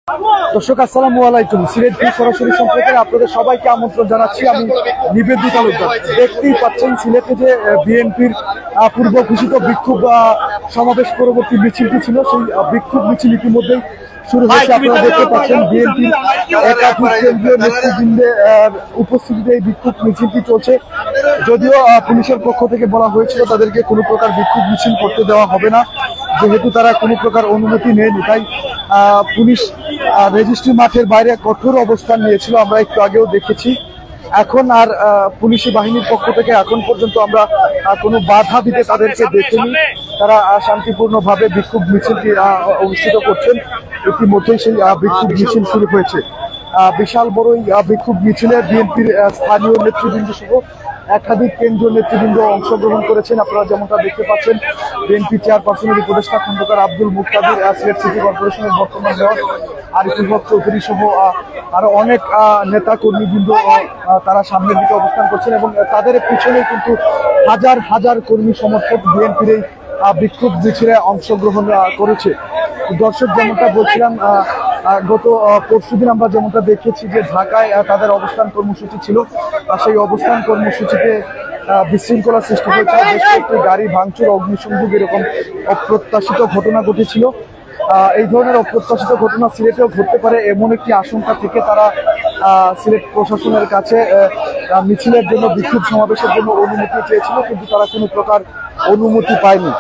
দর্শক আসসালামু আলাইকুম। সিলেট সরাসরি সম্পর্কে আপনাদের সবাইকে আমন্ত্রণ জানাচ্ছি। আমি নিবেদিত তালুকদার। দেখতেই পাচ্ছেন সিলেটে যে বিএনপির পূর্ব ঘোষিত বিক্ষোভ সমাবেশ পরবর্তী মিছিলটি ছিল, সেই বিক্ষোভ মিছিল ইতিমধ্যেই শুরু হয়েছে। আপনারা দেখতে পাচ্ছেন বিএনপির একাধিক কেন্দ্রীয় নেতৃবৃন্দের উপস্থিতিতে এই বিক্ষোভ মিছিলটি চলছে। যদিও পুলিশের পক্ষ থেকে বলা হয়েছিল তাদেরকে কোনো প্রকার বিক্ষোভ মিছিল করতে দেওয়া হবে না, যেহেতু তারা কোনো প্রকার অনুমতি নেয়নি। তাই পুলিশ রেজিস্ট্রি মাঠের বাইরে কঠোর অবস্থান নিয়েছিল, আমরা একটু আগেও দেখেছি। এখন আর পুলিশি বাহিনীর পক্ষ থেকে এখন পর্যন্ত আমরা কোনো বাধা দিতে তাদেরকে দেখিনি। তারা শান্তিপূর্ণভাবে বিক্ষোভ মিছিলটি অনুষ্ঠিত করছেন। ইতিমধ্যেই সেই বিক্ষোভ মিছিল শুরু হয়েছে। বিশাল বড় বিক্ষোভ মিছিলে বিএনপির স্থানীয় নেতৃবৃন্দ সহ একাধিক কেন্দ্রীয় নেতৃবৃন্দ অংশগ্রহণ করেছেন। আপনারা যেমনটা দেখতে পাচ্ছেন, বিএনপি চেয়ারপারসনের উপদেষ্টা খন্দকার আব্দুল মুক্তাদির, সিলেট সিটি কর্পোরেশনের বর্তমান মেয়র আরিফুল হক চৌধুরী সহ আরো অনেক নেতা কর্মীবৃন্দ তারা সামনের দিকে অবস্থান করছেন এবং তাদের পিছনে কিন্তু হাজার হাজার কর্মী সমর্থক বিএনপির এই বিক্ষোভ মিছিলে অংশগ্রহণ করেছে। দর্শক, যেমনটা বলছিলাম, গত পরশুদিন আমরা যেমনটা দেখেছি যে ঢাকায় তাদের অবস্থান কর্মসূচি ছিল, সেই অবস্থান কর্মসূচিতে বিশৃঙ্খলা সৃষ্টি হয়েছে। বেশ কয়েকটি গাড়ি ভাঙচুর, অগ্নিসংযোগ, এরকম অপ্রত্যাশিত ঘটনা ঘটেছিল। এই ধরনের অপ্রত্যাশিত ঘটনা সিলেটেও ঘটতে পারে এমন একটি আশঙ্কা থেকে তারা সিলেট প্রশাসনের কাছে মিছিলের জন্য, বিক্ষোভ সমাবেশের জন্য অনুমতি চেয়েছিল, কিন্তু তারা কোনো প্রকার অনুমতি পায়নি।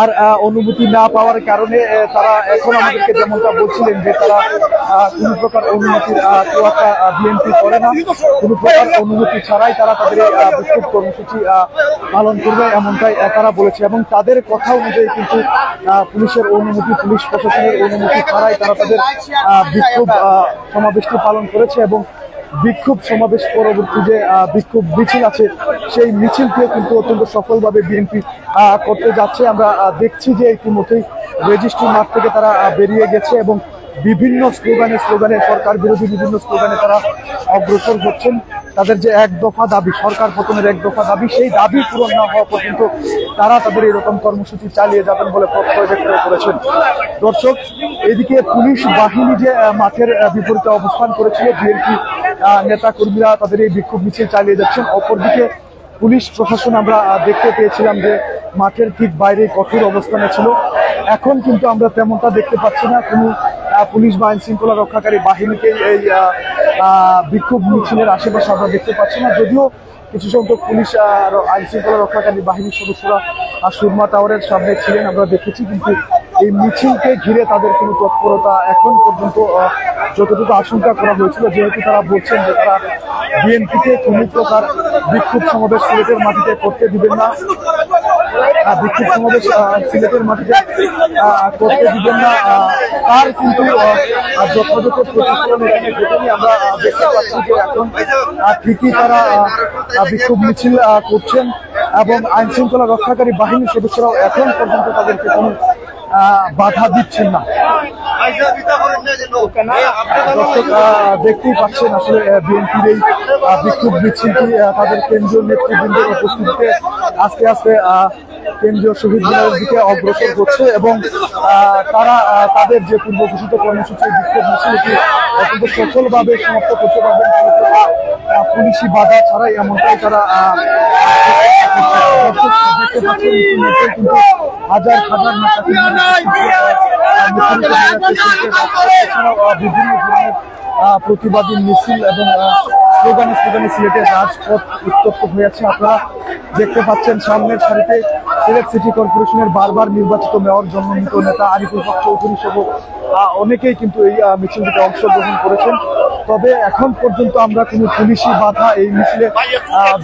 আর অনুমতি না পাওয়ার কারণে তারা এখন আমাদেরকে যেমনটা বলছিলেন যে তারা কোনো প্রকার অনুমতির তোয়াক্কা বিএনপি করে না, কোনো প্রকার অনুমতি ছাড়াই তারা তাদের বিক্ষোভ কর্মসূচি পালন করবে, এমনটাই তারা বলেছে। এবং তাদের কথা অনুযায়ী কিন্তু পুলিশের অনুমতি, পুলিশ প্রশাসনের অনুমতি ছাড়াই তারা তাদের বিক্ষোভ সমাবেশটি পালন করেছে। এবং বিক্ষোভ সমাবেশ পরবর্তী যে বিক্ষোভ মিছিল আছে, সেই মিছিলটিও কিন্তু অত্যন্ত সফলভাবে বিএনপি করতে যাচ্ছে। আমরা দেখছি যে ইতিমধ্যেই রেজিস্ট্রি মাঠ থেকে তারা বেরিয়ে গেছে এবং বিভিন্ন স্লোগানে সরকার বিরোধী বিভিন্ন স্লোগানে তারা অগ্রসর হচ্ছেন। তাদের যে এক দফা দাবি, সরকার পতনের এক দফা দাবি, সেই দাবি পূরণ না হওয়া পর্যন্ত তারা তাদের এরকম কর্মসূচি চালিয়ে যাবেন বলে প্রত্যয় ব্যক্ত করেছেন। দর্শক, এদিকে পুলিশ বাহিনী যে মাঠের বিপরীতে অবস্থান করেছিল, বিএনপি নেতা কর্মীরা তাদের এই বিক্ষোভ মিছিল চালিয়ে যাচ্ছেন। অপরদিকে পুলিশ প্রশাসন আমরা দেখতে পেয়েছিলাম যে মাঠের ঠিক বাইরে কঠোর অবস্থানে ছিল। এখন কিন্তু আমরা তেমনটা দেখতে পাচ্ছি না, কোনো পুলিশ বা আইন শৃঙ্খলা রক্ষাকারী বাহিনীকে এই বিক্ষোভ মিছিলের আশেপাশে আমরা দেখতে পাচ্ছি না। যদিও কিছু সংখ্যক পুলিশ আইন শৃঙ্খলা রক্ষাকারী বাহিনীর সদস্যরা সুরমা টাওয়ারের সামনে ছিলেন, আমরা দেখেছি, কিন্তু এই মিছিলকে ঘিরে তাদের কোনো তৎপরতা এখন পর্যন্ত, যতটুকু আশঙ্কা করা হয়েছিল, যেহেতু তারা বলছেন যে তারা বিএনপিকে কোনো প্রকার বিক্ষোভ সমাবেশ সিলেটের মাটিতে করতে দিবেন না, বিক্ষোভ সমাবেশ সিলেটের মাটিতে করতে দিবেন না, তার কিন্তু যথাযথ প্রতিফলন এখানে ঘটেনি। আমরা দেখতে পাচ্ছি যে এখন ঠিকই তারা বিক্ষোভ মিছিল করছেন এবং আইন শৃঙ্খলা রক্ষাকারী বাহিনীর সদস্যরাও এখন পর্যন্ত তাদেরকে কোনো বাধা দিচ্ছেন না। দর্শক, দেখতেই পাচ্ছেন আসলে বিএনপির এই বিক্ষোভ মিছিলটি তাদের কেন্দ্রীয় নেতৃবৃন্দের উপস্থিতিতে আস্তে আস্তে কেন্দ্রীয় শহীদ মিনারের দিকে অগ্রসর হচ্ছে এবং তারা তাদের যে পূর্ব ঘোষিত কর্মসূচি বিক্ষোভ মিছিলটি অত্যন্ত সফলভাবে সমাপ্ত করতে পারবেন পুলিশি বাধা ছাড়াই, এমনটাই তারা দেখতে পাচ্ছেন। ইতিমধ্যে কিন্তু হাজার হাজার বিভিন্ন ধরনের প্রতিবাদী মিছিল এবং স্লোগানে সিলেটের রাজপথ উত্তপ্ত হয়েছে। আপনারা দেখতে পাচ্ছেন সামনের সারিতে সিলেট সিটি কর্পোরেশনের বারবার নির্বাচিত মেয়র, জননেতা নেতা আরিফুল হক চৌধুরী সহ অনেকেই কিন্তু এই মিছিলটিতে অংশগ্রহণ করেছেন। তবে এখন পর্যন্ত আমরা কোনো পুলিশি বাধা এই মিছিলে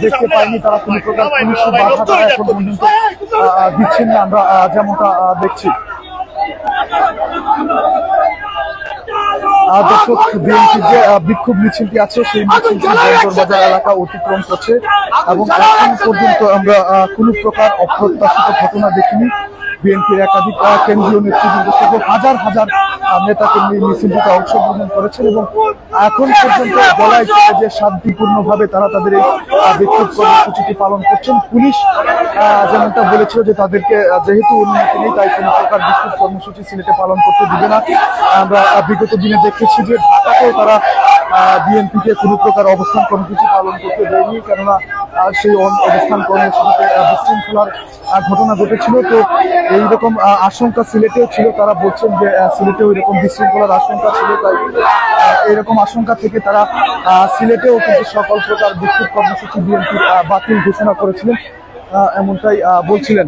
দেখতে পাইনি, তারা কোনো প্রকার পুলিশি বাধা তারা এখন পর্যন্ত দিচ্ছেন না, আমরা যেমনটা দেখছি। দর্শক, বিএনপির যে বিক্ষোভ মিছিলটি আছে, সেই মিছিলটি বন্দরবাজার এলাকা অতিক্রম করছে এবং এখন পর্যন্ত আমরা কোনো প্রকার অপ্রত্যাশিত ঘটনা দেখিনি। বিএনপির একাধিক কেন্দ্রীয় নেতৃবৃন্দ সহ হাজার হাজার নেতাকর্মী মিছিলটিতে অংশগ্রহণ করেছেন এবং এখন পর্যন্ত বলা হচ্ছে যে শান্তিপূর্ণভাবে তারা তাদের এই বিক্ষোভ কর্মসূচিটি পালন করছেন। পুলিশ যেমনটা বলেছিল যে তাদেরকে যেহেতু অনুমতি নেই তাই কোনো প্রকার বিক্ষোভ কর্মসূচি সিলেটে পালন করতে দিবে না। আমরা বিগত দিনে দেখেছি যে ঢাকাতেও তারা বিএনপিকে কোনো প্রকার অবস্থান কর্মসূচি পালন করতে দেয়নি, কেননা সেই অবস্থান কর্মসূচিতে বিশৃঙ্খলার ঘটনা ঘটেছিল। তো এইরকম আশঙ্কা সিলেটেও ছিল, তারা বলছেন যে সিলেটেও এরকম বিশৃঙ্খলার আশঙ্কা ছিল, তাই এরকম আশঙ্কা থেকে তারা সিলেটেও কিন্তু সকল প্রকার বিক্ষোভ কর্মসূচি বিএনপি বাতিল ঘোষণা করেছিলেন, এমনটাই বলছিলেন।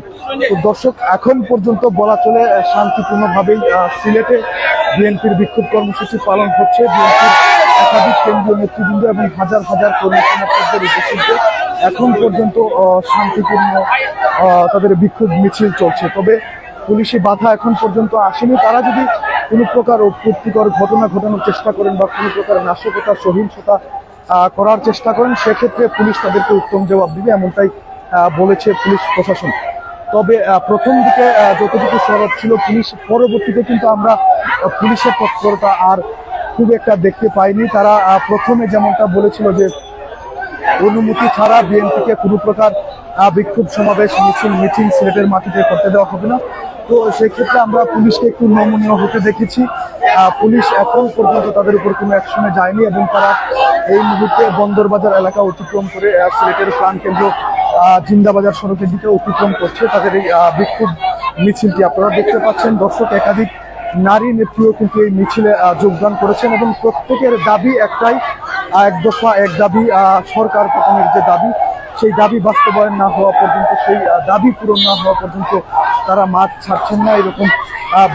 তো দর্শক, এখন পর্যন্ত বলা চলে শান্তিপূর্ণভাবেই সিলেটে বিএনপির বিক্ষোভ কর্মসূচি পালন হচ্ছে। বিএনপির একাধিক কেন্দ্রীয় নেতৃবৃন্দ এবং হাজার হাজার কর্মী সমর্থকদের উপস্থিতিতে এখন পর্যন্ত শান্তিপূর্ণ তাদের বিক্ষোভ মিছিল চলছে। তবে পুলিশি বাধা এখন পর্যন্ত আসেনি। তারা যদি কোনো প্রকার অপ্রীতিকর ঘটনা ঘটানোর চেষ্টা করেন বা কোনো প্রকার নাশকতা সহিংসতা করার চেষ্টা করেন, সেক্ষেত্রে পুলিশ তাদেরকে উত্তম জবাব দিবে, এমনটাই বলেছে পুলিশ প্রশাসন। তবে প্রথম দিকে যতটুকু সরব ছিল পুলিশ, পরবর্তীতে কিন্তু আমরা পুলিশের তৎপরতা আর খুব একটা দেখতে পাইনি। তারা প্রথমে যেমনটা বলেছিল যে অনুমতি ছাড়া বিএনপিকে কোনো প্রকার বিক্ষোভ সমাবেশ মিছিল সিলেটের মাটিতে করতে দেওয়া হবে না। তো সেক্ষেত্রে আমরা পুলিশকে একটু নমনীয় হতে দেখেছি। পুলিশ এখন পর্যন্ত তাদের উপর কোনো অ্যাকশনে যায়নি এবং তারা এই মুহূর্তে বন্দরবাজার এলাকা অতিক্রম করে সিলেটের প্রাণকেন্দ্র জিন্দাবাজার সড়কের দিকে অতিক্রম করছে তাদের এই বিক্ষোভ মিছিলটি। আপনারা দেখতে পাচ্ছেন দর্শক, একাধিক নারী নেত্রীও কিন্তু এই মিছিলে যোগদান করেছেন এবং প্রত্যেকের দাবি একটাই, এক দফা এক দাবি, সরকার পতনের যে দাবি, সেই দাবি বাস্তবায়ন না হওয়া পর্যন্ত, সেই দাবি পূরণ না হওয়া পর্যন্ত তারা মাঠ ছাড়ছেন না। এরকম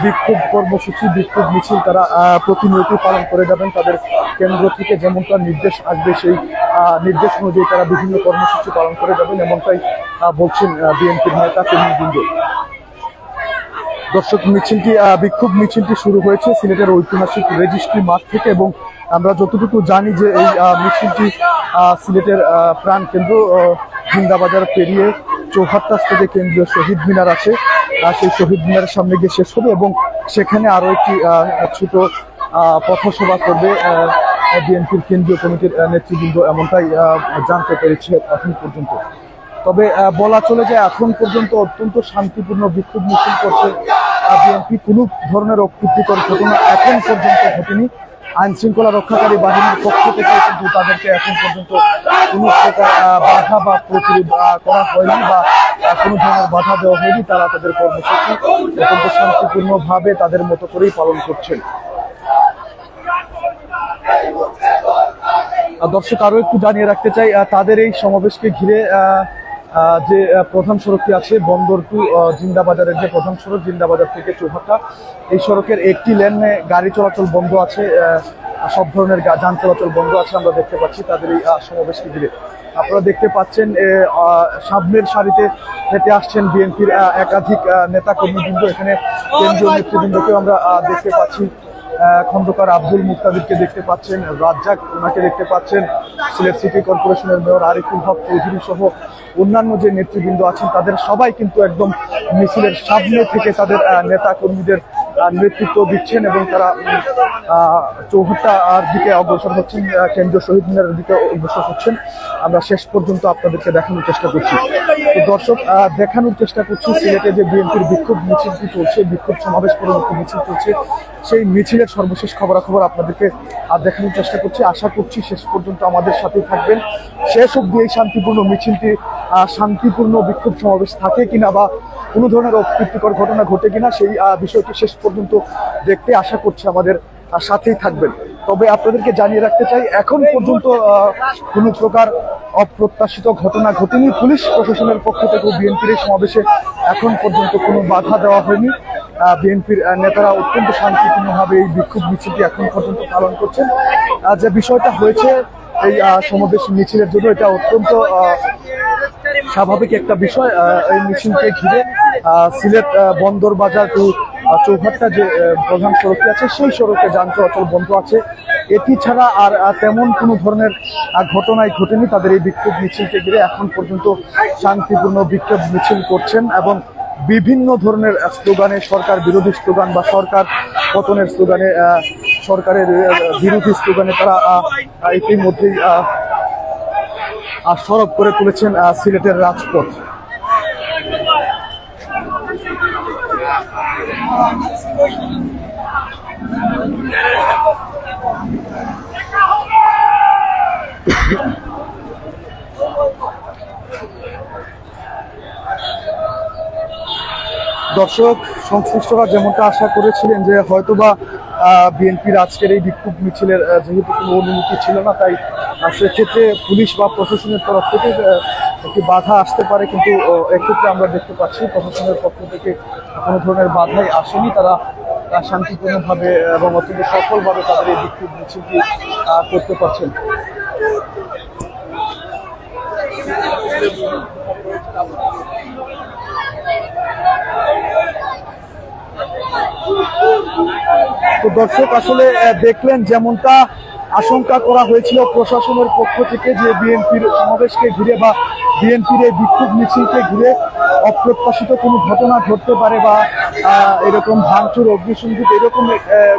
বিক্ষোভ কর্মসূচি, বিক্ষোভ মিছিল তারা প্রতিনিয়ত পালন করে যাবেন। তাদের কেন্দ্র থেকে যেমনটা নির্দেশ আসবে সেই নির্দেশ অনুযায়ী তারা বিভিন্ন কর্মসূচি পালন করে যাবেন, এমনটাই বলছেন বিএনপির নেতা কর্মীবৃন্দ। দর্শক, মিছিলটি বিক্ষোভ মিছিলটি শুরু হয়েছে সিলেটের ঐতিহাসিক রেজিস্ট্রি মাঠ থেকে এবং আমরা যতটুকু জানি যে এই মিছিলটি সিলেটের প্রাণ কেন্দ্র জিন্দাবাজার পেরিয়ে চৌহাট্টা স্টেজে কেন্দ্রীয় শহীদ মিনার আছে, সেই শহীদ মিনারের সামনে গিয়ে শেষ হবে এবং সেখানে আরো একটি ছোট পথসভা করবে বিএনপির কেন্দ্রীয় কমিটির নেতৃবৃন্দ, এমনটাই জানতে পেরেছি এখন পর্যন্ত। তবে বলা চলে যে এখন পর্যন্ত অত্যন্ত শান্তিপূর্ণ বিক্ষোভ মিছিল করছে বিএনপি। কোনো ধরনের অপ্রীতিকর ঘটনা এখন পর্যন্ত ঘটেনি। আইন শৃঙ্খলা রক্ষাকারী বাহিনীর পক্ষ থেকে কিন্তু তাদেরকে এখন পর্যন্ত কোনো প্রকার বাধা বা প্রতিরোধ করা হয়নি বা কোনো ধরনের বাধা দেওয়া হয়নি। তারা তাদের কর্মসূচি অত্যন্ত শান্তিপূর্ণভাবে তাদের মতো করেই পালন করছেন। দর্শক, আরো একটু জানিয়ে রাখতে চাই, তাদের এই সমাবেশকে ঘিরে যে প্রধান সড়কটি আছে বন্দর টু জিন্দাবাজারের যে প্রধান সড়ক, জিন্দাবাজার থেকে চৌহাট্টা, এই সড়কের একটি লেনে গাড়ি চলাচল বন্ধ আছে, সব ধরনের যান চলাচল বন্ধ আছে। আমরা দেখতে পাচ্ছি তাদের এই সমাবেশকে ঘিরে। আপনারা দেখতে পাচ্ছেন সামনের সারিতে হেঁটে আসছেন বিএনপির একাধিক নেতা কর্মীবৃন্দ। এখানে কেন্দ্রীয় নেতৃবৃন্দকেও আমরা দেখতে পাচ্ছি। খন্দকার আব্দুল মুক্তাদিরকে দেখতে পাচ্ছেন, রাজ্জাক ওনাকে দেখতে পাচ্ছেন, সিলেট সিটি কর্পোরেশনের মেয়র আরিফুল হক চৌধুরী সহ অন্যান্য যে নেতৃবৃন্দ আছেন তাদের সবাই কিন্তু একদম মিছিলের সামনে থেকে তাদের নেতা কর্মীদের নেতৃত্ব দিচ্ছেন এবং তারা চৌহাট্টার দিকে অগ্রসর হচ্ছেন, কেন্দ্রীয় শহীদ মিনারের দিকে অগ্রসর হচ্ছেন। আমরা শেষ পর্যন্ত আপনাদেরকে দেখানোর চেষ্টা করছি। তো দর্শক, দেখানোর চেষ্টা করছি সিলেটে যে বিএনপির বিক্ষোভ মিছিলটি চলছে, বিক্ষোভ সমাবেশ পরবর্তী মিছিল চলছে, সেই মিছিলের সর্বশেষ খবরাখবর আপনাদেরকে দেখানোর চেষ্টা করছি। আশা করছি শেষ পর্যন্ত আমাদের সাথেই থাকবেন। শেষ অবধি এই শান্তিপূর্ণ মিছিলটি শান্তিপূর্ণ বিক্ষোভ সমাবেশ থাকে কিনা বা কোনো ধরনের অপ্রীতিকর ঘটনা ঘটে কিনা সেই বিষয়টি শেষ পর্যন্ত দেখতে আশা করছি আমাদের সাথেই থাকবেন। তবে আপনাদেরকে জানিয়ে রাখতে চাই, এখন পর্যন্ত কোনো প্রকার অপ্রত্যাশিত ঘটনা ঘটেনি। পুলিশ প্রশাসনের পক্ষ থেকে বিএনপির এই সমাবেশে এখন পর্যন্ত কোনো বাধা দেওয়া হয়নি। বিএনপির নেতারা অত্যন্ত শান্তিপূর্ণভাবে এই বিক্ষোভ মিছিলটি এখন পর্যন্ত পালন করছেন। যে বিষয়টা হয়েছে এই সমাবেশ মিছিলের জন্য, এটা অত্যন্ত স্বাভাবিক একটা বিষয়। এই মিছিলকে ঘিরে সিলেট বন্দর বাজার টু চৌহাট্টা যে প্রধান সড়কটি আছে সেই সড়কে যান চলাচল বন্ধ আছে। এটি ছাড়া আর তেমন কোনো ধরনের ঘটনাই ঘটেনি। তাদের এই বিক্ষোভ মিছিলকে ঘিরে এখন পর্যন্ত শান্তিপূর্ণ বিক্ষোভ মিছিল করছেন এবং বিভিন্ন ধরনের স্লোগানে, সরকার বিরোধী স্লোগান বা সরকার পতনের স্লোগানে, সরকারের বিরোধী স্লোগানে তারা ইতিমধ্যেই সরব করে তুলেছেন সিলেটের রাজপথ। দর্শক, সংশ্লিষ্টরা যেমনটা আশা করেছিলেন যে হয়তোবা বিএনপির আজকের এই বিক্ষোভ মিছিলের যেহেতু কোনো অনুমতি ছিল না, তাই সেক্ষেত্রে পুলিশ বা প্রশাসনের তরফ থেকে একটি বাধা আসতে পারে, কিন্তু এক্ষেত্রে আমরা দেখতে পাচ্ছি প্রশাসনের পক্ষ থেকে কোনো ধরনের বাধাই আসেনি। তারা শান্তিপূর্ণভাবে এবং অত্যন্ত সফলভাবে তাদের এই বিক্ষোভ মিছিলটি করতে পারছেন। তো দর্শক, আসলে দেখলেন যেমনটা আশঙ্কা করা হয়েছিল প্রশাসনের পক্ষ থেকে যে বিএনপির সমাবেশকে ঘিরে বা বিএনপির এই বিক্ষোভ মিছিলকে ঘিরে অপ্রত্যাশিত কোনো ঘটনা ঘটতে পারে বা এরকম ভাঙচুর, অগ্নিসংযোগ এরকম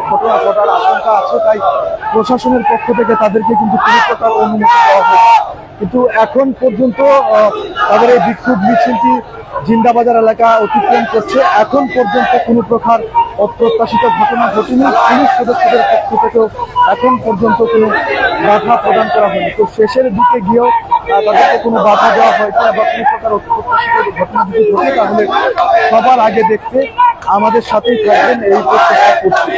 ঘটনা ঘটার আশঙ্কা আছে, তাই প্রশাসনের পক্ষ থেকে তাদেরকে কিন্তু কোনো প্রকার অনুমতি দেওয়া হয়নি। কিন্তু এখন পর্যন্ত তাদের এই বিক্ষোভ মিছিলটি জিন্দাবাজার এলাকা অতিক্রম করছে। এখন পর্যন্ত কোনো প্রকার অপ্রত্যাশিত ঘটনা ঘটেনি। পুলিশ সদস্যদের পক্ষ থেকেও এখন পর্যন্ত কোনো বাধা প্রদান করা হয়নি। তো শেষের দিকে গিয়েও তাদেরকে কোনো বাধা দেওয়া হয়েছে বা কোনো প্রকার অপ্রত্যাশিত ঘটনা যদি ঘটে তাহলে সবার আগে দেখতে আমাদের সাথেই থাকবেন, এই প্রত্যাশা করছি।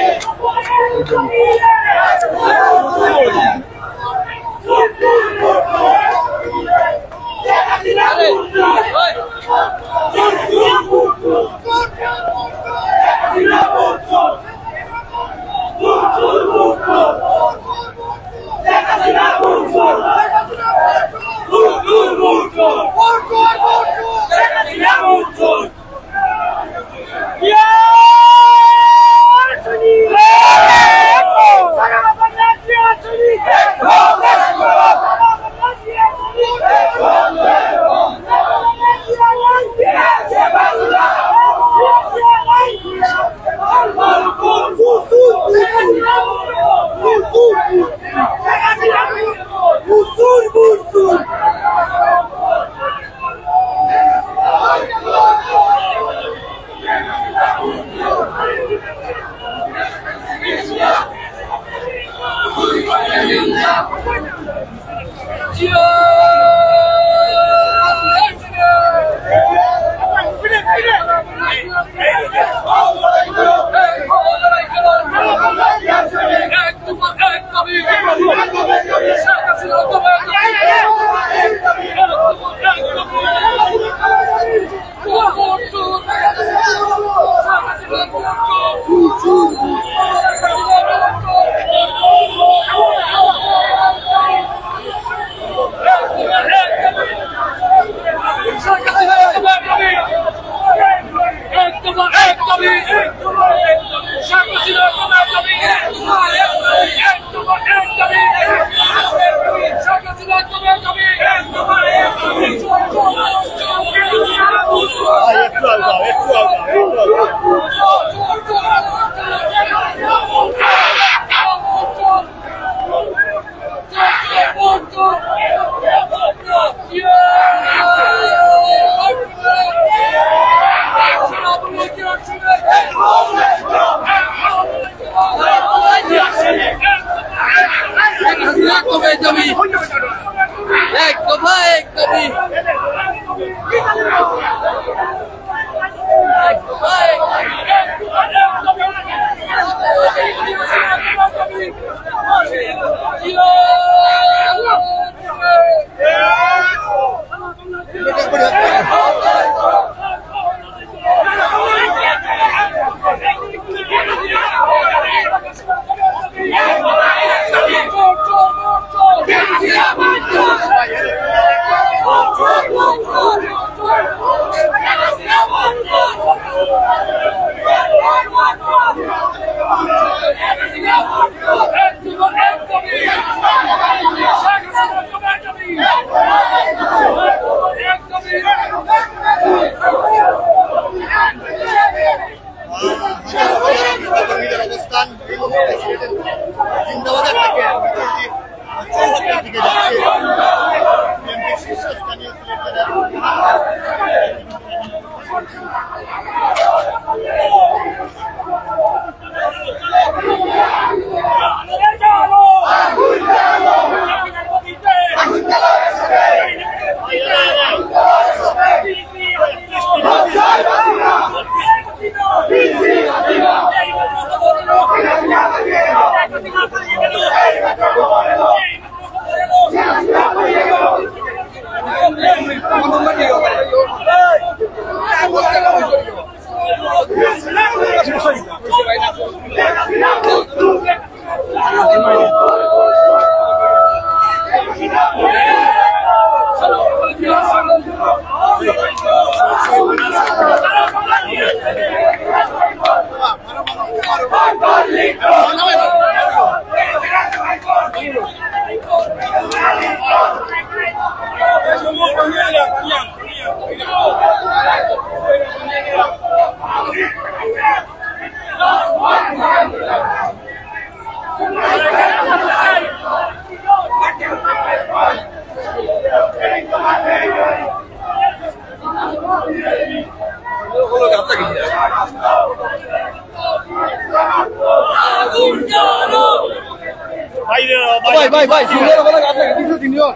জিন্দাবাজার থেকে চৌহাটের দিকে যাচ্ছে বিএনপির শীর্ষস্থানীয় সিলেটের ভাই সিনিয়র বলে গাছ লাগে কিছু সিনিয়র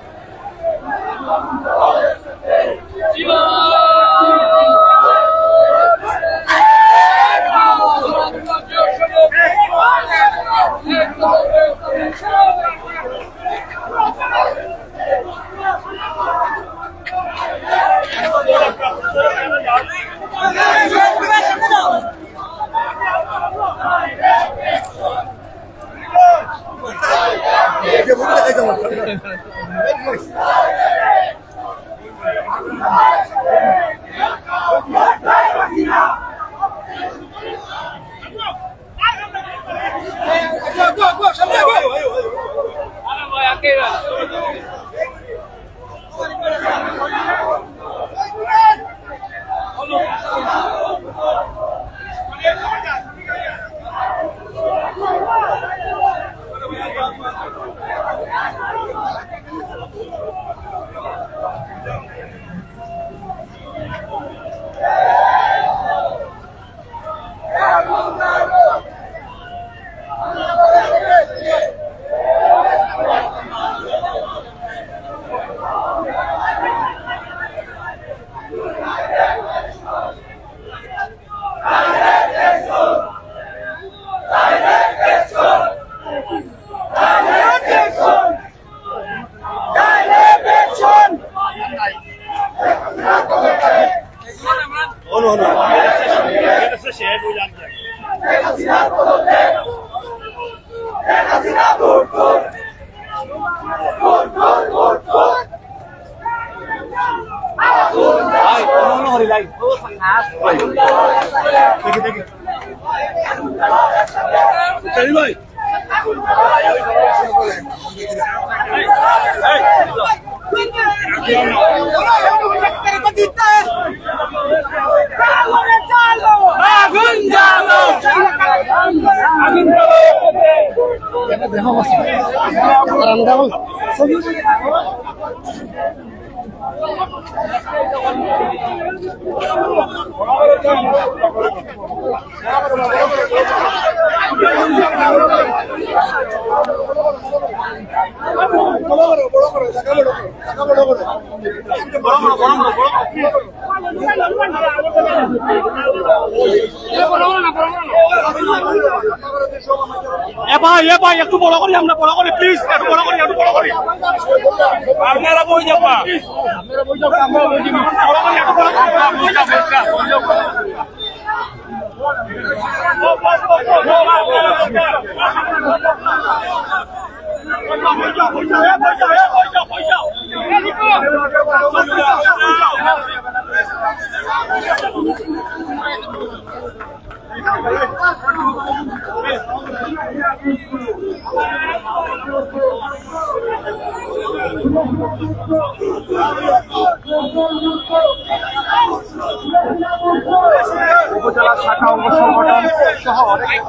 ভাই একটু বড় করি আমরা বড় করি প্লিজ একটু বড় করি আপনারা বই যাবা আপনারা বই যাও আমরা বই যাবো বড় করি একটু বড় উপজেলা শাখা অঙ্গ সংগঠন সহ অনেক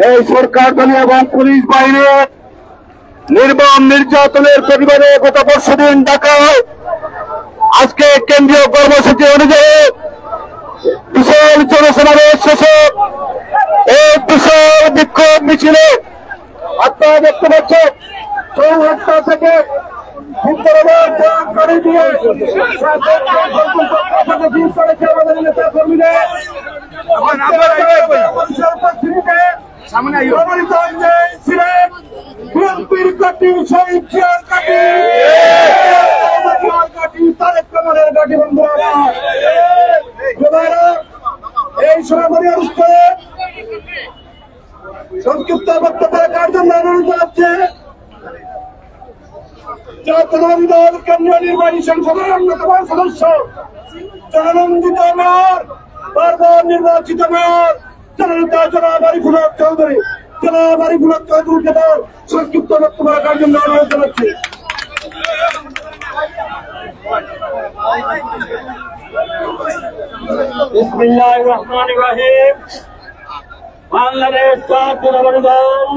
এই সরকার দলীয় এবং পুলিশ বাহিনীর নির্মম নির্যাতনের প্রতিবাদে গত পরশুদিন ঢাকায় আজকে কেন্দ্রীয় কর্মসূচি অনুযায়ী বিশাল জনসমাবেশ শেষে এই বিশাল বিক্ষোভ মিছিলে আপনারা দেখতে পাচ্ছেন চৌরাস্তা থেকে এই সরাসরি অনুষ্ঠানে সংক্ষিপ্ত বক্তব্য রাখার জন্য অনুরোধ জানাচ্ছে জাতীয় দল কেন্দ্রীয় নির্বাহী সংসদের অন্যতম সদস্য জননন্দিত মেয়র বারবার নির্বাচিত মেয়র জননেতা জনাব আরিফুল হক চৌধুরী সংক্ষিপ্ত বক্তব্য রাখার জন্য অনুরোধ জানাচ্ছি। বিসমিল্লাহির রহমানির রহিম। বাংলাদেশ জাতীয়তাবাদী দল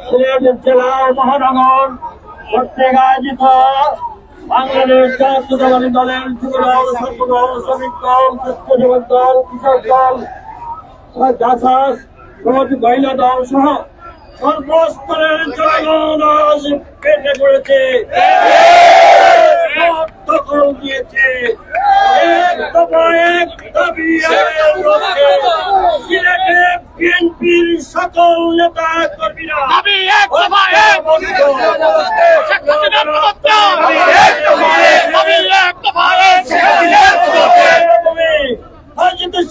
সিলেট জেলা মহানগর কর্তৃক আয়োজিত বাংলাদেশ জাতীয়তাবাদী দলের যুবদল, ছাত্রদল, শ্রমিক দল, স্বেচ্ছাসেবক দল, কৃষক দল, জাসাস, মহিলা দল সহ সর্বস্তরের জনগণ আজ পেটে পড়েছে, দখল দিয়েছে। এক দফা এক দাবি সিলেটে বিএনপির সকল নেতা কর্মীরা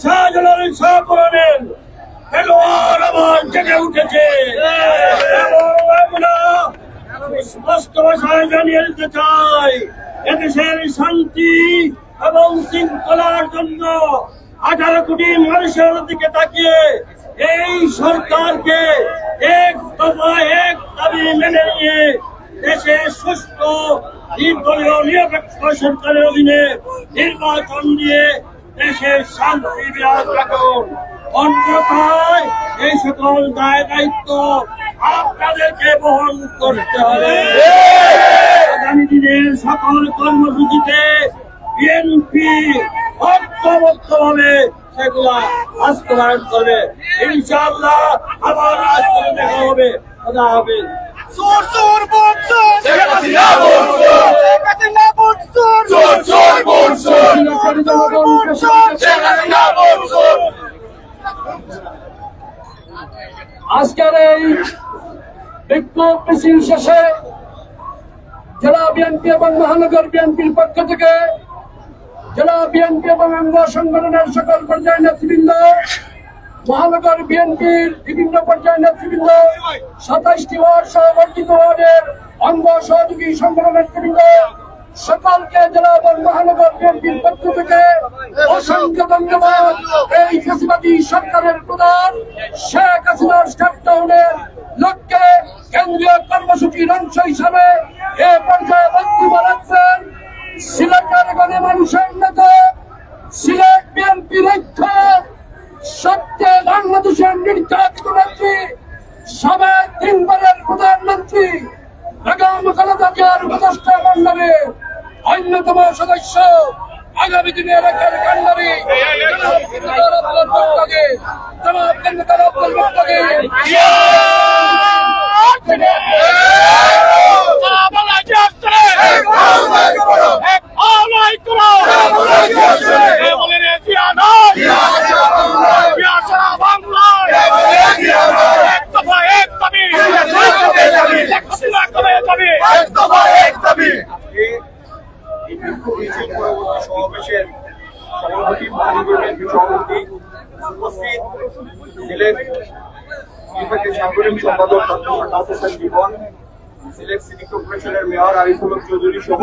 শাহজালালের সহকরণের খেলোয়াড় আবার জেগে উঠেছে এবং আমরা স্পষ্ট ভাষায় জানিয়ে দিতে চাই, এদেশের শান্তি এবং শৃঙ্খলার জন্য 18 কোটি মানুষের দিকে তাকিয়ে এই সরকারকে এক দফা এক দাবি মেনে নিয়ে দেশে সুস্থ নির্দলীয় নিরপেক্ষ সরকারের অধীনে নির্বাচন দিয়ে দেশের শান্তি বিরাজ রাখুন। অন্যথায় এই সকল দায় দায়িত্ব আপনাদেরকে বহন করতে হবে। আগামী দিনের সকল কর্মসূচিতে বিএনপি ঐক্যবদ্ধভাবে সেগুলা বাস্তবায়ন করবে ইনশাআল্লাহ। আবার আজকে দেখা হবে, কথা হবে। আজকের এই বিক্ষোভ মিছিল শেষে জেলা বিএনপি এবং মহানগর বিএনপির পক্ষ থেকে জেলা বিএনপি এবং অঙ্গ সংগঠনের সকল পর্যায়ের নেতৃবৃন্দ, মহানগর বিএনপির বিভিন্ন পর্যায়ের নেতৃবৃন্দ, 27টি ওয়ার্ড সহবর্তিত ওয়ার্ডের অঙ্গ সহযোগী সংগঠনের নেতৃবৃন্দ সকলকে জেলা এবং মহানগর বিএনপির পক্ষ থেকে অসংখ্য ধন্যবাদ। এই ফ্যাসিবাদী সরকারের প্রধান শেখ হাসিনার স্টেপডাউনের লক্ষ্যে কেন্দ্রীয় কর্মসূচির অংশ হিসাবে এ পর্যায়ে বক্তব্য রাখছেন সিলেটের গণমানুষের নেতা, সিলেট বিএনপির ঐক্য সত্যে বাংলাদেশের নির্যাতিত নেত্রী, সাবেক 3 বারের প্রধানমন্ত্রী, বেগম খালেদা জিয়ার উপদেষ্টা মণ্ডলীর অন্যতম সদস্য, আগামী দিনে এলাকার কান্ডারি জনাব সমাবেশের সভাপতি, মহানগর বিএনপির সভাপতি, উপস্থিত সিলেট বিভাগের সাংগঠনিক সম্পাদক ডক্টর জীবন, সিলেট সিটি কর্পোরেশনের মেয়র আরিফুল হক চৌধুরী সহ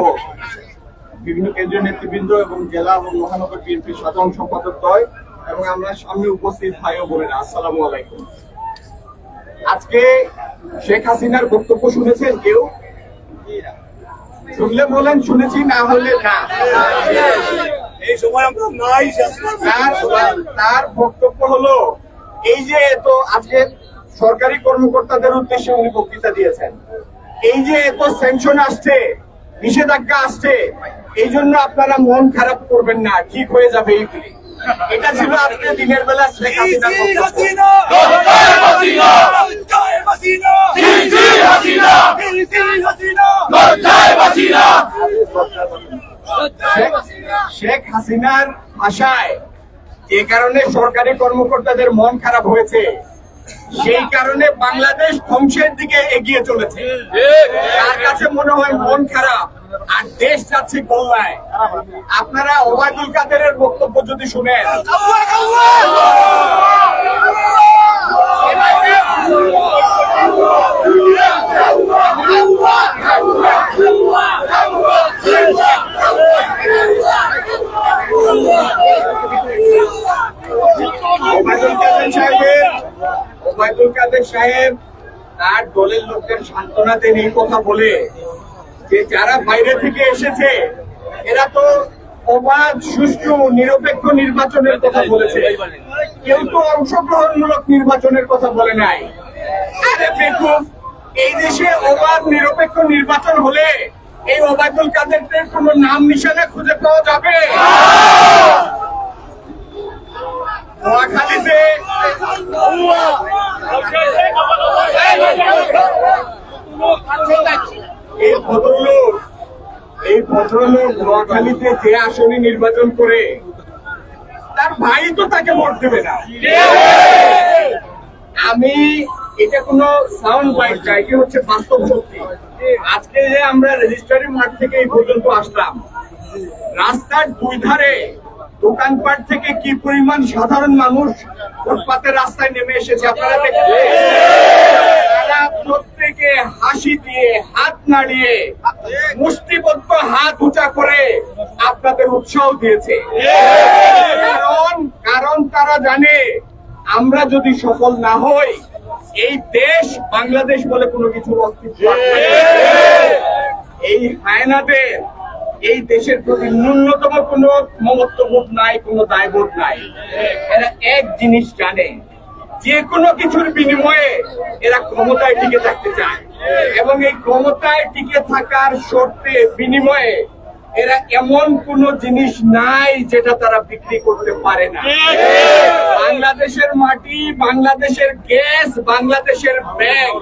বিভিন্ন কেন্দ্রীয় নেতৃবৃন্দ এবং জেলা এবং মহানগর বিএনপির সাধারণ সম্পাদক দ্বয় এবং আমরা সামনে উপস্থিত ভাই ও বোনেরা, আসসালামু আলাইকুম। আজকে শেখ হাসিনার বক্তব্য শুনেছেন কেউ? শুনলে বলেন শুনেছি, না হলে না। এই সময় আমরা নাই। তার বক্তব্য হলো এই যে এত আজকে সরকারি কর্মকর্তাদের উদ্দেশ্যে উনি বক্তৃতা দিয়েছেন, এই যে এত স্যাংশন আসছে, নিষেধাজ্ঞা আসছে, এই জন্য আপনারা মন খারাপ করবেন না, ঠিক হয়ে যাবে এইগুলি। এটা ছিল আজকে দিনের বেলা শেখ হাসিনার শেখ হাসিনার ভাষায় যে কারণে সরকারি কর্মকর্তাদের মন খারাপ হয়েছে, সেই কারণে বাংলাদেশ ধ্বংসের দিকে এগিয়ে চলেছে। তার কাছে মনে হয় মন খারাপ আর দেশ যাচ্ছে কল্যায়। আপনারা ওবায়দুল কাদেরের বক্তব্য যদি শুনেন, ওবায়দুল কাদের সাহেব তার দলের লোকদের সান্ত্বনা দেন এই কথা বলে যে যারা বাইরে থেকে এসেছে এরা তো অবাধ, সুষ্ঠু, নিরপেক্ষ নির্বাচনের কথা বলেছে, কেউ তো অংশগ্রহণমূলক নির্বাচনের কথা বলে নাই। আরে বেকুফ, এই দেশে অবাধ নিরপেক্ষ নির্বাচন হলে এই ওবায়দুল কাদেরদের কোন নাম নিশানা খুঁজে পাওয়া যাবে? নোয়াখালীতে এই ভদ্রলোক নোয়াখালীতে যে আসনে নির্বাচন করে তার ভাই তো তাকে ভোট দেবে না। আমি এটা কোনো সাউন্ড বাইট চাই, এটা হচ্ছে বাস্তব সত্যি। আজকে যে আমরা রেজিস্ট্রারি মাঠ থেকে এই পর্যন্ত আসলাম, রাস্তার দুই ধারে দোকানপাট থেকে কি পরিমাণ সাধারণ মানুষ ফুটপাতের রাস্তায় নেমে এসেছে আপনারা দেখেছেন। তারা প্রত্যেকে হাসি দিয়ে, হাত নাড়িয়ে, মুষ্টিবদ্ধ হাত উঁচা করে আপনাদের উৎসাহ দিয়েছে। কারণ তারা জানে আমরা যদি সফল না হই, এই দেশ বাংলাদেশ বলে কোনো কিছু অস্তিত্ব এই হায়নাদের এই দেশের প্রতি ন্যূনতম কোনো মমত্ববোধ নাই, কোনো দায়বোধ নাই। এরা এক জিনিস জানে, যে কোনো কিছুর বিনিময়ে এরা ক্ষমতায় টিকে থাকতে চায় এবং এই ক্ষমতায় টিকে থাকার শর্তে বিনিময়ে এরা এমন কোন জিনিস নাই যেটা তারা বিক্রি করতে পারে না। বাংলাদেশের মাটি, বাংলাদেশের গ্যাস, বাংলাদেশের ব্যাংক,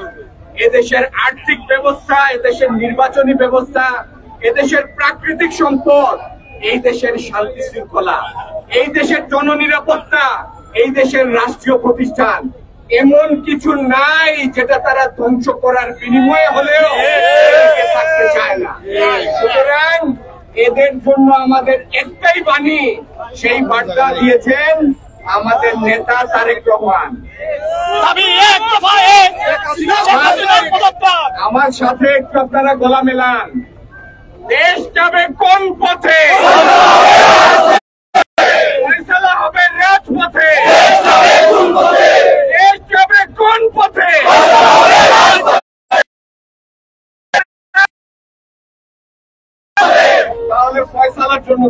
এদেশের আর্থিক ব্যবস্থা, এদেশের নির্বাচনী ব্যবস্থা, এদেশের প্রাকৃতিক সম্পদ, এই দেশের শান্তি শৃঙ্খলা, এই দেশের জননিরাপত্তা, এই দেশের রাষ্ট্রীয় প্রতিষ্ঠান, এমন কিছু নাই যেটা তারা ধ্বংস করার বিনিময়ে হলেও থাকতে চায় না। সুতরাং এদের জন্য আমাদের একটাই বাণী, সেই বার্তা দিয়েছেন আমাদের নেতা তারেক রহমান। আমার সাথে একটু আপনারা গলা মেলান। দেশ যাবে কোন পথে? ফয়সালা হবে রাজপথে। দেশ যাবে কোন পথে? তাহলে ফয়সালার জন্য